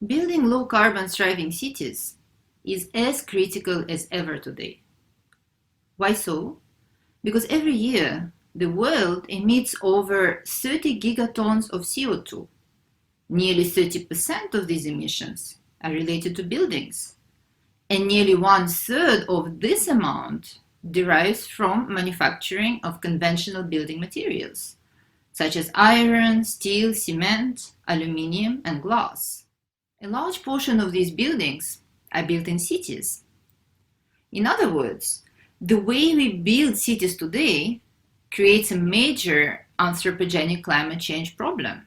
Building low-carbon thriving cities is as critical as ever today. Why so? Because every year, the world emits over 30 gigatons of CO2. Nearly 30% of these emissions are related to buildings, and nearly 1/3 of this amount derives from manufacturing of conventional building materials, such as iron, steel, cement, aluminium, and glass. A large portion of these buildings are built in cities. In other words, the way we build cities today creates a major anthropogenic climate change problem.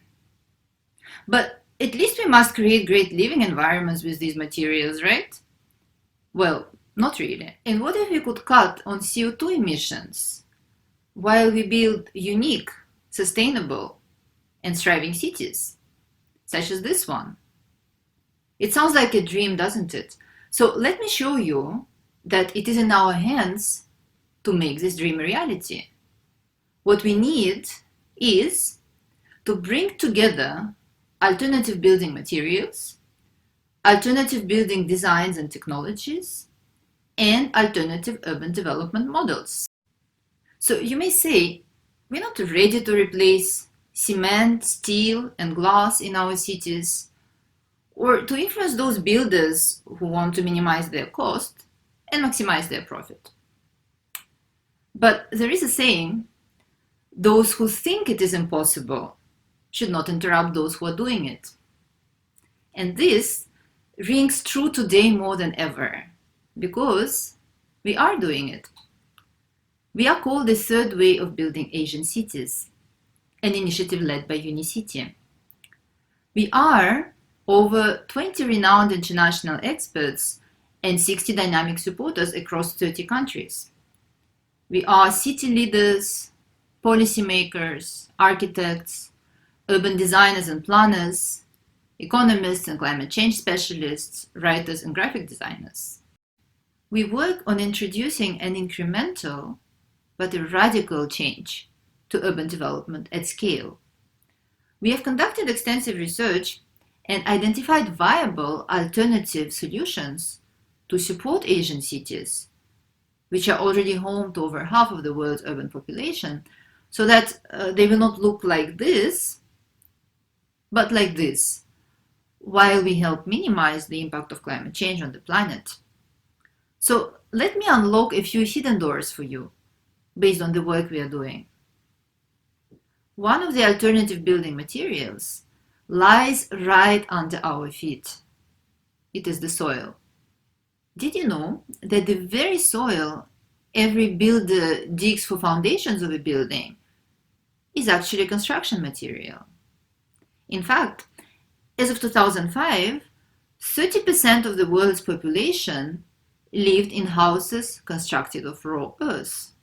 But at least we must create great living environments with these materials, right? Well, not really. And what if we could cut on CO2 emissions while we build unique, sustainable, and thriving cities, such as this one? It sounds like a dream, doesn't it? So let me show you that it is in our hands to make this dream a reality. What we need is to bring together alternative building materials, alternative building designs and technologies, and alternative urban development models. So you may say, we're not ready to replace cement, steel, and glass in our cities, or to influence those builders who want to minimize their cost and maximize their profit. But there is a saying, those who think it is impossible should not interrupt those who are doing it. And this rings true today more than ever, because we are doing it. We are called the third way of building Asian cities, an initiative led by UNICITI. We are over 20 renowned international experts and 60 dynamic supporters across 30 countries. We are city leaders, policymakers, architects, urban designers and planners, economists and climate change specialists, writers and graphic designers. We work on introducing an incremental but a radical change to urban development at scale. We have conducted extensive research and identified viable alternative solutions to support Asian cities, which are already home to over half of the world's urban population, so that they will not look like this, but like this, while we help minimize the impact of climate change on the planet. So let me unlock a few hidden doors for you, based on the work we are doing. One of the alternative building materials lies right under our feet. It is the soil. Did you know that the very soil every builder digs for foundations of a building is actually a construction material? In fact, as of 2005, 30% of the world's population lived in houses constructed of raw earth.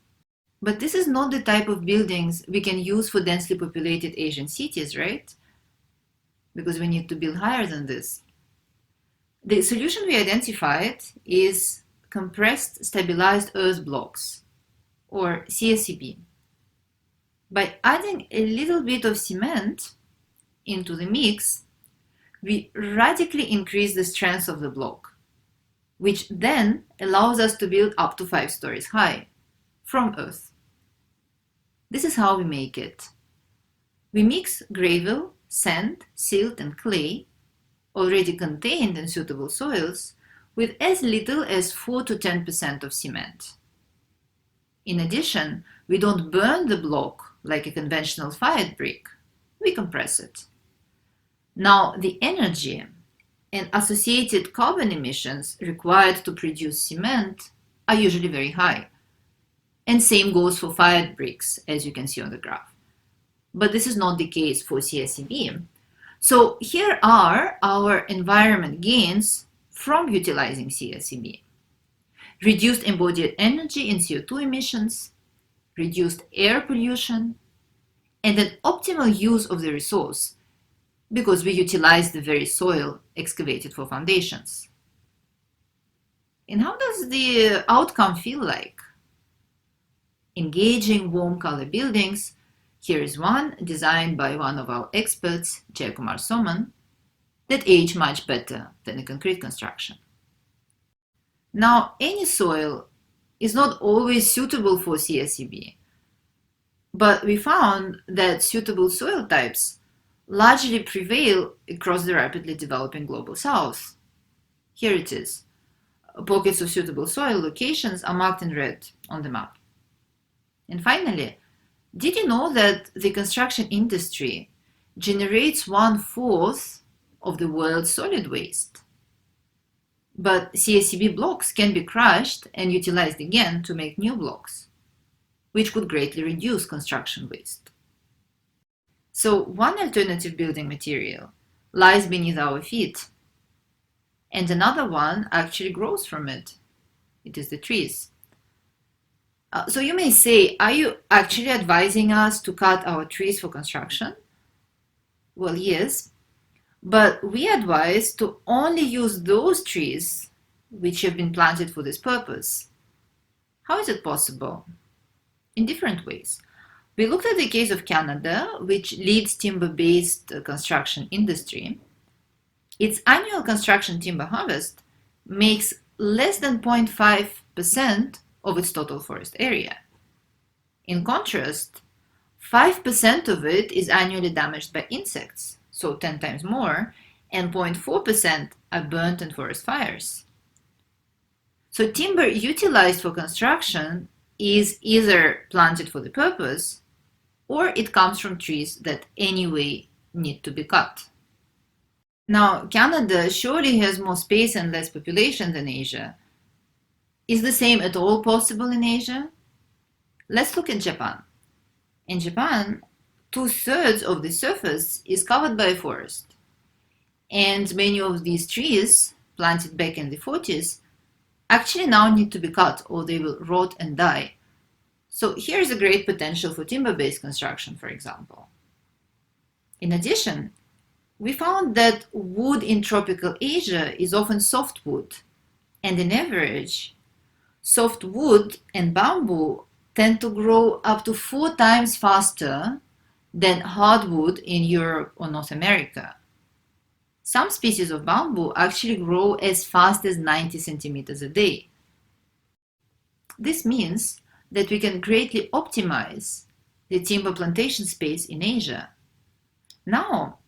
But this is not the type of buildings we can use for densely populated Asian cities, right? Because we need to build higher than this. The solution we identified is compressed stabilized earth blocks, or CSCB. By adding a little bit of cement into the mix, we radically increase the strength of the block, which then allows us to build up to 5 stories high from earth. This is how we make it. We mix gravel, sand, silt, and clay, already contained in suitable soils, with as little as 4 to 10% of cement. In addition, we don't burn the block like a conventional fired brick. We compress it. Now, the energy and associated carbon emissions required to produce cement are usually very high. And same goes for fired bricks, as you can see on the graph. But this is not the case for CSCB. So here are our environment gains from utilizing CSCB. Reduced embodied energy in CO2 emissions, reduced air pollution, and an optimal use of the resource, because we utilize the very soil excavated for foundations. And how does the outcome feel like? Engaging warm color buildings. Here is one designed by one of our experts, Jaikumar Soman, that age much better than a concrete construction. Now, any soil is not always suitable for CSEB, but we found that suitable soil types largely prevail across the rapidly developing global south. Here it is. Pockets of suitable soil locations are marked in red on the map. And finally, did you know that the construction industry generates 1/4 of the world's solid waste? But CSEB blocks can be crushed and utilized again to make new blocks, which could greatly reduce construction waste. So one alternative building material lies beneath our feet, and another one actually grows from it. It is the trees. So you may say, are you actually advising us to cut our trees for construction? Well, yes, but we advise to only use those trees which have been planted for this purpose. How is it possible? In different ways. We looked at the case of Canada, which leads timber-based construction industry. Its annual construction timber harvest makes less than 0.5% of its total forest area. In contrast, 5% of it is annually damaged by insects, so 10 times more, and 0.4% are burnt in forest fires. So timber utilized for construction is either planted for the purpose, or it comes from trees that anyway need to be cut. Now, Canada surely has more space and less population than Asia. Is the same at all possible in Asia? Let's look at Japan. In Japan, 2/3 of the surface is covered by a forest. And many of these trees, planted back in the 40s, actually now need to be cut or they will rot and die. So here's a great potential for timber-based construction, for example. In addition, we found that wood in tropical Asia is often softwood, and on average, softwood and bamboo tend to grow up to 4 times faster than hardwood in Europe or North America. Some species of bamboo actually grow as fast as 90 centimeters a day. This means that we can greatly optimize the timber plantation space in Asia. Now,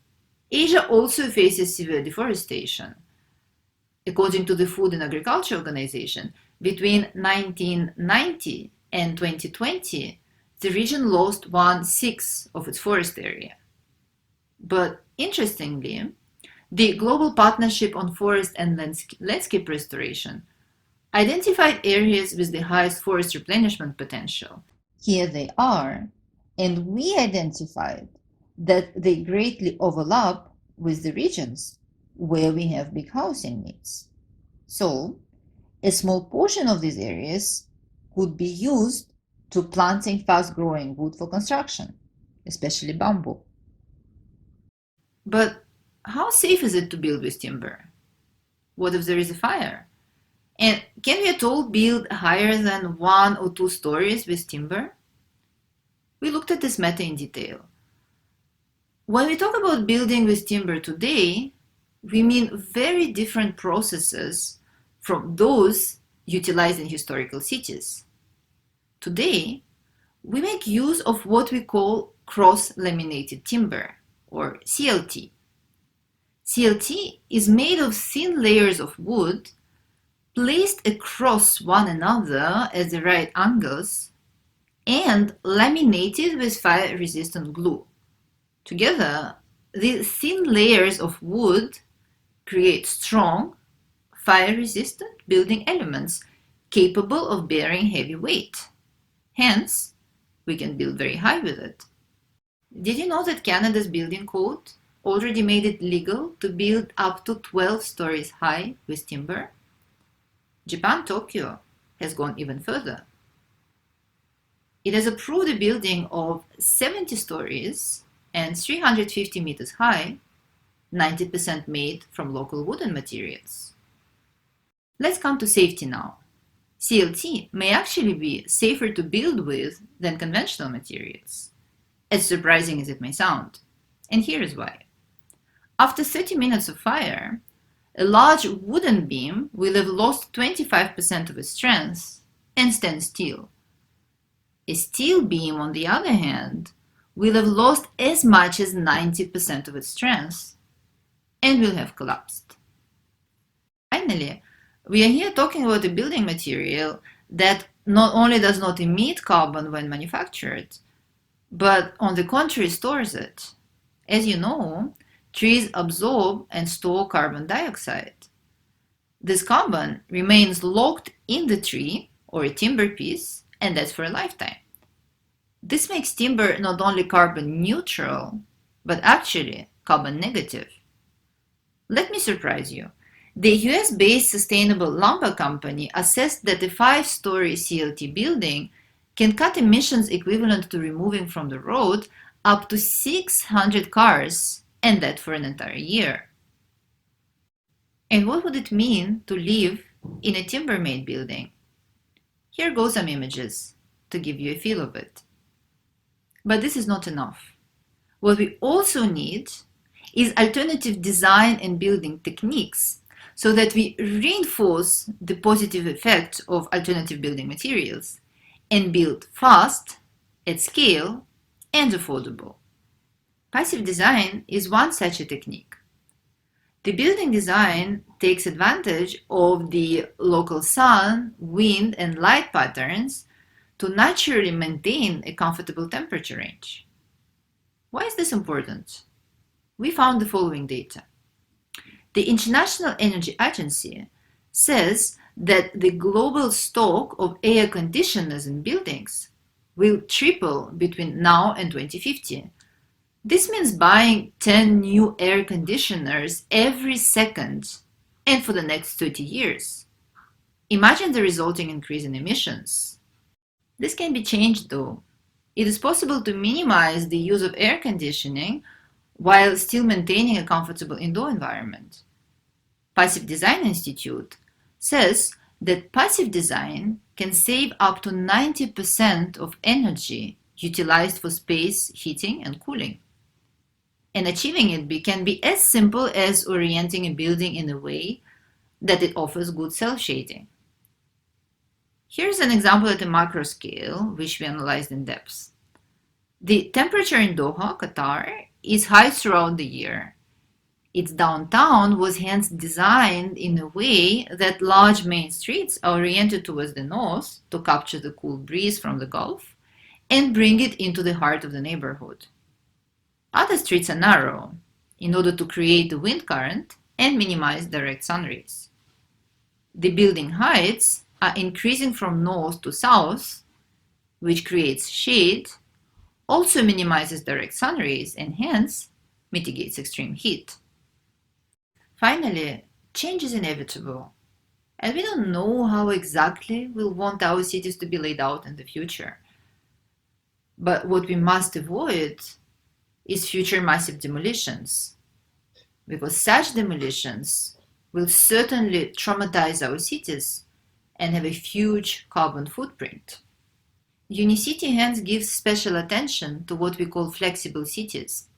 Asia also faces severe deforestation. According to the Food and Agriculture Organization, between 1990 and 2020, the region lost 1/6 of its forest area. But interestingly, the Global Partnership on Forest and Landscape Restoration identified areas with the highest forest replenishment potential. Here they are, and we identified that they greatly overlap with the regions where we have big housing needs. So, a small portion of these areas could be used to planting fast-growing wood for construction, especially bamboo. But how safe is it to build with timber? What if there is a fire? And can we at all build higher than 1 or 2 stories with timber? We looked at this matter in detail. When we talk about building with timber today, we mean very different processes from those utilized in historical cities. Today, we make use of what we call cross-laminated timber, or CLT. CLT is made of thin layers of wood placed across one another at the right angles and laminated with fire-resistant glue. Together, these thin layers of wood create strong, fire-resistant building elements capable of bearing heavy weight. Hence, we can build very high with it. Did you know that Canada's building code already made it legal to build up to 12 stories high with timber? Japan, Tokyo, has gone even further. It has approved a building of 70 stories and 350 meters high, 90% made from local wooden materials. Let's come to safety now. CLT may actually be safer to build with than conventional materials, as surprising as it may sound. And here is why. After 30 minutes of fire, a large wooden beam will have lost 25% of its strength and stand still. A steel beam, on the other hand, will have lost as much as 90% of its strength and will have collapsed. Finally, we are here talking about a building material that not only does not emit carbon when manufactured, but on the contrary stores it. As you know, trees absorb and store carbon dioxide. This carbon remains locked in the tree or a timber piece, and that's for a lifetime. This makes timber not only carbon neutral, but actually carbon negative. Let me surprise you. The US-based sustainable lumber company assessed that a 5-story CLT building can cut emissions equivalent to removing from the road up to 600 cars, and that for an entire year. And what would it mean to live in a timber-made building? Here go some images to give you a feel of it. But this is not enough. What we also need is alternative design and building techniques so that we reinforce the positive effects of alternative building materials and build fast, at scale, and affordable. Passive design is one such a technique. The building design takes advantage of the local sun, wind, and light patterns to naturally maintain a comfortable temperature range. Why is this important? We found the following data. The International Energy Agency says that the global stock of air conditioners in buildings will triple between now and 2050. This means buying 10 new air conditioners every second and for the next 30 years. Imagine the resulting increase in emissions. This can be changed though. It is possible to minimize the use of air conditioning while still maintaining a comfortable indoor environment. Passive Design Institute says that passive design can save up to 90% of energy utilized for space heating and cooling. And achieving it can be as simple as orienting a building in a way that it offers good self-shading. Here's an example at a macro scale, which we analyzed in depth. The temperature in Doha, Qatar, is high throughout the year. Its downtown was hence designed in a way that large main streets are oriented towards the north to capture the cool breeze from the Gulf and bring it into the heart of the neighborhood. Other streets are narrow in order to create the wind current and minimize direct sun rays. The building heights are increasing from north to south, which creates shade, also minimizes direct sun rays, and hence mitigates extreme heat. Finally, change is inevitable, and we don't know how exactly we'll want our cities to be laid out in the future. But what we must avoid is future massive demolitions, because such demolitions will certainly traumatize our cities and have a huge carbon footprint. UNICITI hence gives special attention to what we call flexible cities.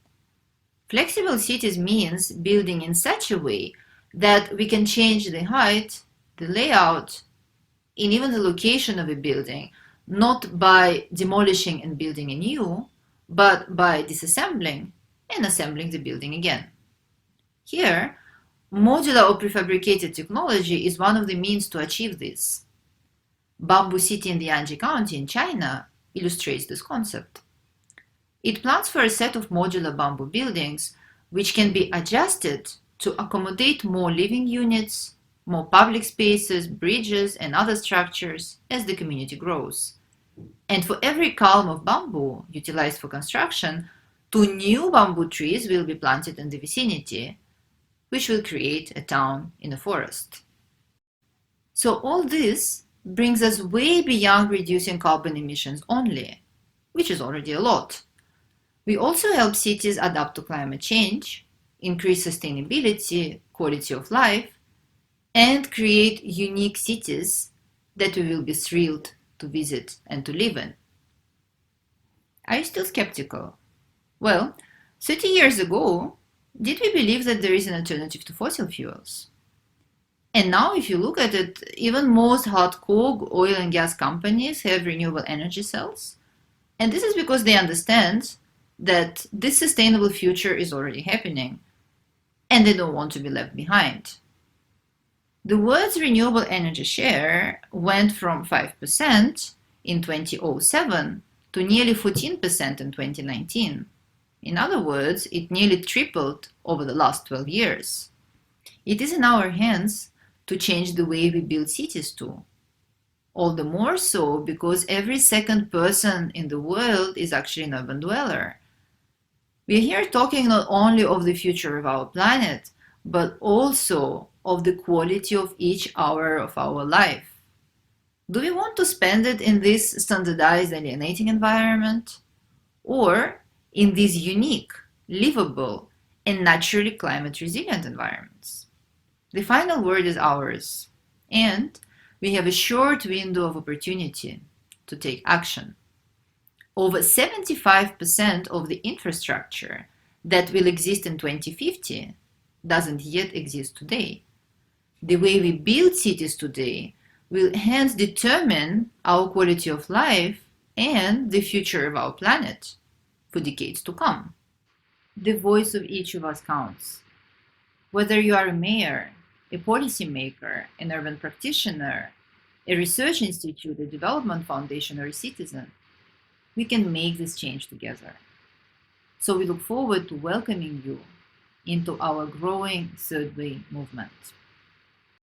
Flexible cities means building in such a way that we can change the height, the layout, and even the location of a building, not by demolishing and building anew, but by disassembling and assembling the building again. Here, modular or prefabricated technology is one of the means to achieve this. Bamboo City in the Anji County in China illustrates this concept. It plans for a set of modular bamboo buildings which can be adjusted to accommodate more living units, more public spaces, bridges, and other structures as the community grows. And for every column of bamboo utilized for construction, 2 new bamboo trees will be planted in the vicinity, which will create a town in a forest. So all this brings us way beyond reducing carbon emissions only, which is already a lot. We also help cities adapt to climate change, increase sustainability, quality of life, and create unique cities that we will be thrilled to visit and to live in. Are you still skeptical? Well, 30 years ago, Did we believe that there is an alternative to fossil fuels? And now, if you look at it, even most hardcore oil and gas companies have renewable energy cells. And this is because they understand that this sustainable future is already happening, and they don't want to be left behind. The world's renewable energy share went from 5% in 2007 to nearly 14% in 2019. In other words, it nearly tripled over the last 12 years. It is in our hands to change the way we build cities too. All the more so because every second person in the world is actually an urban dweller. We're here talking not only of the future of our planet, but also of the quality of each hour of our life. Do we want to spend it in this standardized alienating environment? Or in these unique, livable, and naturally climate resilient environments? The final word is ours, and we have a short window of opportunity to take action. Over 75% of the infrastructure that will exist in 2050 doesn't yet exist today. The way we build cities today will hence determine our quality of life and the future of our planet for decades to come. The voice of each of us counts. Whether you are a mayor, a policymaker, an urban practitioner, a research institute, a development foundation, or a citizen, we can make this change together. So we look forward to welcoming you into our growing third way movement.